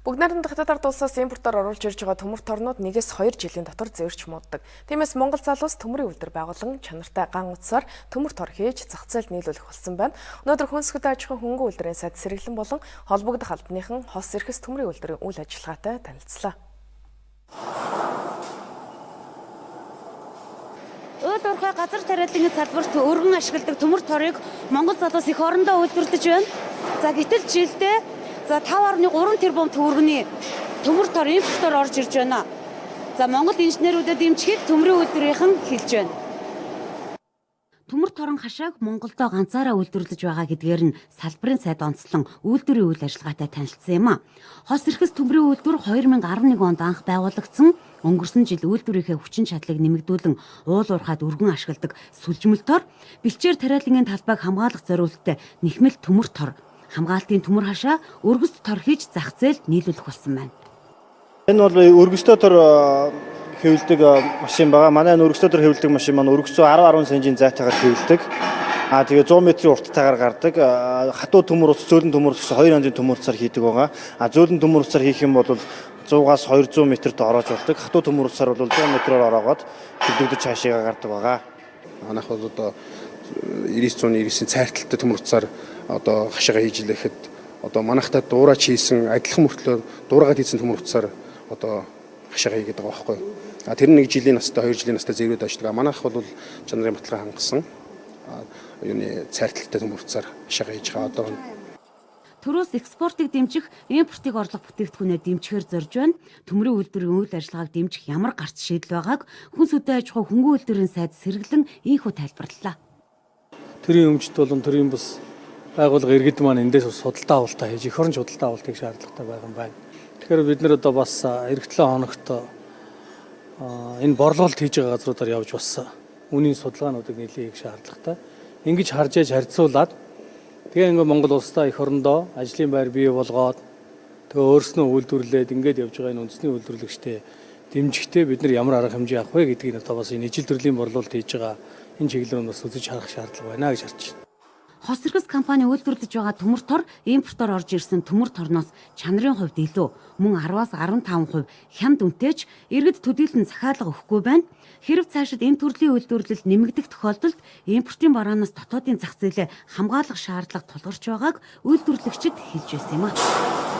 Бүгд найрамдах хятад улсаас импортоор оруулж ирж байгаа төмөр торнууд 1-2 жилийн дотор зэвэрч мууддаг. Тиймээс Монгол залуус төмрийн үйлдвэр байгуулан чанартай ган утсаар төмөр тор хийж зах зээлд нийлүүлэх болсон байна. Өнөөдөр Хүнсгэд аж ахуйн хөнгөн үйлдвэрийн сайд сэргэлэн болон холбогдох албаныхан хос эрхэс төмрийн үйлдвэрийн үйл ажиллагаатай танилцлаа. Уул уурхай газар тариаллын салбарт өргөн ашигладаг төмөр торыг Монгол залуус их орондоо үйлдвэрлэж байна. За гэтэл жилдээ 5.3 тэрбум төгрөгийн төмөр тор импортоор орж ирж байна. За Монгол инженерүүдэд дэмжихийг төмрийн үйлдвэрийнхэн хэлж байна. Төмөр торон хашааг Монголдо ганцаараа үйлдвэрлэж байгаа гэдгээр нь салбарын сайд онцлон үйлдвэрийн үйл ажиллагаатай танилцсан юм а. Хос эрхэс төмрийн үйлдвэр 2011 онд анх байгуулагдсан. Өнгөрсөн жил үйлдвэрийнхээ хүчин чадлыг нэмэгдүүлэн уул уурхайд өргөн ашигладаг сүлжмэл тор, бэлчээр тариалангийн талбайг хамгаалах зорилттой нэхмэл төмөр тор, хамгаалтын төмөр хашаа өргөст тор хийж зах зээлд нийлүүлэх болсон байна. Энэ бол өргөстөө тор хэвлэдэг машин байгаа. Манай өргөстөө тор хэвлэдэг машин маань өргөсөө 10 см зайтайгаар хэвлэдэг. Тэгээ 100 м урттайгаар гардаг. Хатуу төмөр ус, зөөлөн төмөр ус 2 янзын төмөр усаар хийдэг байгаа. Зөөлөн төмөр усаар хийх юм бол 100-аас 200 м-т ороож болдог. Хатуу төмөр усаар бол 100 м-оор ороогоод хөдөлгдөж цаашаа гардаг байгаа. Манайх бол одоо 9999-ийн цайрталтай төмөр утсаар одоо хашаага хийж илэхэд одоо манайхтай дуурайч хийсэн адилхан мөртлөө дуурайгаад хийсэн төмөр утсаар одоо хашаага хийгээд байгаа байхгүй. Тэр нэг жилийн настай 2 жилийн настай зэрэг дашдаг. Манайх бол чанарын баталгаа хангасан юуны цайрталтай төмөр утсаар хашаага хийж байгаа одоо. Төрөөс экспортыг дэмжих, импортыг орлох бүтээгдэхүүнээ дэмжихээр зорж байна. Төмрийн үйлдвэрийн үйл ажиллагааг дэмжих ямар гарц шийдэл байгааг Хүнс үдэ аж ахуй хөнгөн үйлдвэрийн сайд сэргэлэн ийхүү тайлбарлалаа. Төрийн өмчт болон төрийн бус байгууллага иргэд маань эндээс судалтай авалтаа хийж эх орон судалтай авалтыг шаардлагатай байгаа юм байна. Тэгэхээр бид нэр одоо бас эх 7 хоногт энэ борлуулалт хийж байгаа газруудаар явж бас үнийн судалгаануудыг нийлэе хийх шаардлагатай. Ингэж харж яж харьцуулаад тэгээ ингээд Монгол улстай эх орондоо ажлын байр бий болгоод тэгээ өөрснөө үйлдвэрлээд ингээд явж байгаа энэ үндэсний үйлдвэрлэгчтэй дэмжихтэй бид нар ямар арга хэмжээ авах вэ гэдгийг одоо бас энэ ижил төрлийн борлуулалт хийж байгаа энэ чиглэлээр бас үзэж харах шаардлага байна гэж харж байна. Хос эрхэс компани үйлдвэрлэж байгаа төмөр тор импортоор орж ирсэн төмөр торноос чанарын хувьд илүү мөн 10-аас 15% хямд үнэтэйч иргэд төдийлөн захиалга өгөхгүй байна. Хэрэв цаашид энэ төрлийн үйлдвэрлэлд нэмэгдэх тохиолдолд импортын бараанаас дотоодын зах зээлээ хамгаалах шаардлага тулгарч байгааг үйлдвэрлэгчид хэлж байсан юм а.